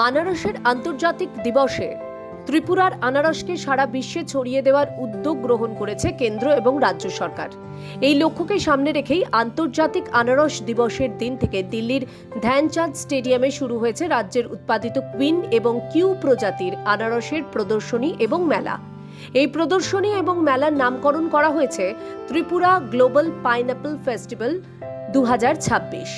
আনারসের আন্তর্জাতিক দিবসে ত্রিপুরার আনারসকে সারা বিশ্বে ছড়িয়ে দেওয়ার উদ্যোগ গ্রহণ করেছে কেন্দ্র এবং রাজ্য সরকার। এই লক্ষ্যকে সামনে রেখেই আন্তর্জাতিক আনারস দিবসের দিন থেকে দিল্লির ধ্যানচাঁদ স্টেডিয়ামে শুরু হয়েছে রাজ্যের উৎপাদিত কুইন এবং কিউ প্রজাতির আনারসের প্রদর্শনী এবং মেলা। এই প্রদর্শনী এবং মেলার নামকরণ করা হয়েছে ত্রিপুরা গ্লোবাল পাইনঅ্যাপল ফেস্টিভ্যাল 2026।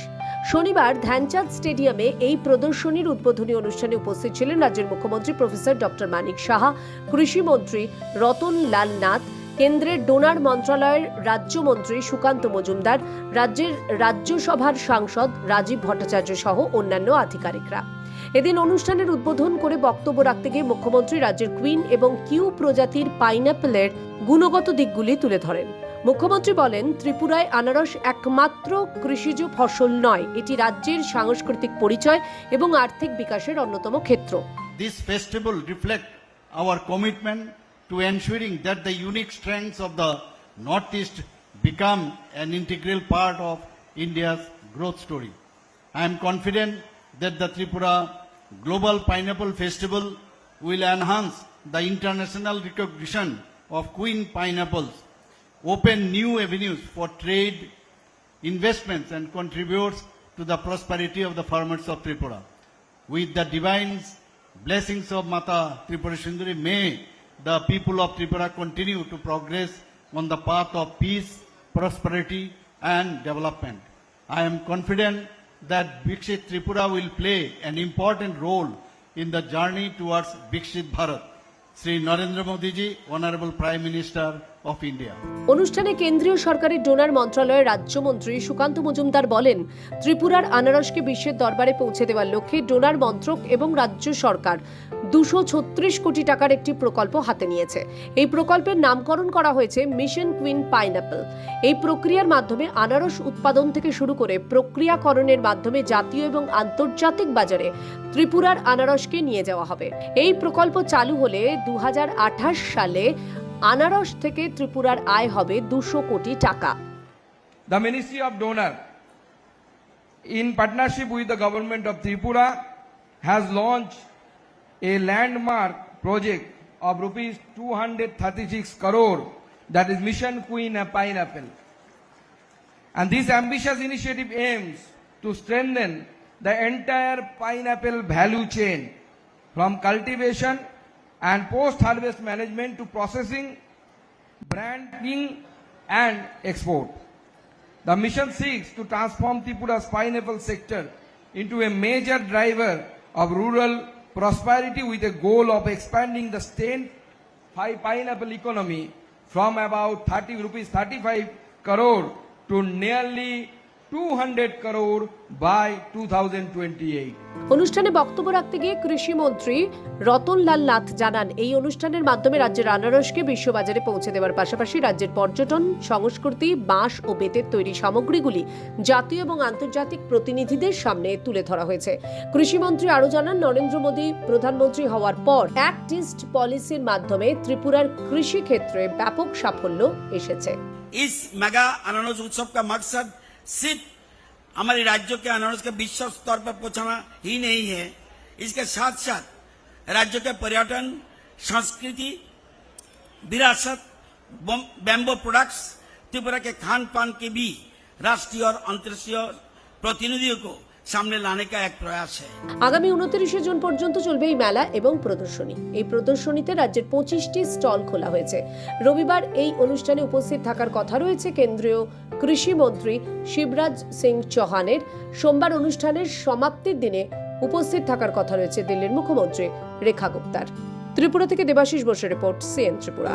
শনিবার ধ্যানচাঁদ স্টেডিয়ামে এই প্রদর্শনীর উদ্বোধনী অনুষ্ঠানে উপস্থিত ছিলেন রাজ্যের মুখ্যমন্ত্রী প্রফেসর ডক্টর মানিক সাহা, কৃষিমন্ত্রী রতন লাল নাথ, কেন্দ্রের ডোনার মন্ত্রণালয়ের রাজ্যমন্ত্রী সুকান্ত মজুমদার, রাজ্যের রাজ্যসভার সাংসদ রাজীব ভট্টাচার্য সহ অন্যান্য আধিকারিকরা। এদিন অনুষ্ঠানের উদ্বোধন করে বক্তব্য রাখতে গিয়ে মুখ্যমন্ত্রী রাজ্যের কুইন এবং কিউ প্রজাতির পাইনঅ্যাপলের গুণগত দিকগুলি তুলে ধরেন। মুখ্যমন্ত্রী বলেন, ত্রিপুরায় আনারস একমাত্র কৃষিজ ফসল নয়, এটি রাজ্যের সাংস্কৃতিক পরিচয় এবং আর্থিক বিকাশের অন্যতম ক্ষেত্র। This festival reflects our commitment to ensuring that the unique strengths of the Northeast become an integral part of India's growth story. I am confident that the Tripura Global Pineapple Festival will enhance the international recognition of Queen pineapples, open new avenues for trade, investments, and contributes to the prosperity of the farmers of Tripura. With the divine blessings of Mata Tripura Sundari, may the people of Tripura continue to progress on the path of peace, prosperity, and development. I am confident that Viksit Tripura will play an important role in the journey towards Viksit Bharat. Sri Narendra Modi ji, Honorable Prime Minister of India. অনুষ্ঠানে কেন্দ্রীয় সরকারের donor মন্ত্রণালয়ের রাজ্যমন্ত্রী সুকান্ত মজুমদার বলেন, ত্রিপুরার আনারসকে বিশ্বের দরবারে পৌঁছে দেওয়ার লক্ষ্যে ডোনার মন্ত্রক এবং রাজ্য সরকার 236 কোটি টাকার একটি প্রকল্প হাতে নিয়েছে। এই প্রকল্পের নামকরণ করা হয়েছে মিশন কুইন পাইনঅ্যাপল। এই প্রক্রিয়ার মাধ্যমে আনারস উৎপাদন থেকে শুরু করে প্রক্রিয়াকরণের মাধ্যমে জাতীয় এবং আন্তর্জাতিক বাজারে ত্রিপুরার আনারসকে নিয়ে যাওয়া হবে। এই প্রকল্প চালু হলে 2028 সালে আনারস থেকে ত্রিপুরার আয় হবে 200 কোটি টাকা। The Ministry of Donor, in partnership with the government of Tripura, has launched a landmark project of rupees 236 crore, that is Mission Queen Pineapple. And this ambitious initiative aims to strengthen the entire pineapple value chain, from cultivation and post-harvest management to processing, branding, and export. The mission seeks to transform Tripura's pineapple sector into a major driver of rural prosperity with a goal of expanding the state pineapple economy from about 35 crore to nearly 200 crore by 2028. অনুষ্ঠানে বক্তব্য রাখতে গিয়ে কৃষিমন্ত্রী রতন লাল নাথ জানান, এই অনুষ্ঠানের মাধ্যমে রাজ্যের আনারসকে বিশ্ববাজারে পৌঁছে দেওয়ার পাশাপাশি রাজ্যের পর্যটন, সংস্কৃতি, বাঁশ ও বেতের তৈরি সামগ্রীগুলি জাতীয় এবং আন্তর্জাতিক প্রতিনিধিদের সামনে তুলে ধরা হয়েছে। কৃষিমন্ত্রী আরও জানান, নরেন্দ্র মোদী প্রধানমন্ত্রী হওয়ার পর অ্যাক্ট ইস্ট পলিসির মাধ্যমে ত্রিপুরার কৃষি ক্ষেত্রে ব্যাপক সাফল্য এসেছে। इस मेगा अनारस उत्सव का मकसद सिर्फ हमारे राज्य के अनारस के विश्व स्तर पर पहुंचाना ही नहीं है, इसके साथ साथ राज्य के पर्यटन, संस्कृति, विरासत, बैम्बो प्रोडक्ट्स, त्रिपुरा के खान पान के भी राष्ट्रीय और अंतर्राष्ट्रीय प्रतिनिधियों को সামনে লানে কা এক প্রয়াস है। আগামী 29 জুন পর্যন্ত চলবে এই মেলা এবং প্রদর্শনী। এই প্রদর্শনীতে রাজ্যের 25টি স্টল খোলা হয়েছে। রবিবার এই অনুষ্ঠানে উপস্থিত থাকার কথা রয়েছে কেন্দ্রীয় কৃষি মন্ত্রী শিবরাজ সিং চৌহানের। সোমবার অনুষ্ঠানের সমাপ্তির দিনে উপস্থিত থাকার কথা রয়েছে দিল্লির মুখ্যমন্ত্রী রেখা গুপ্তার। ত্রিপুরা থেকে দেবাশিস বসুর রিপোর্ট, সিএন ত্রিপুরা।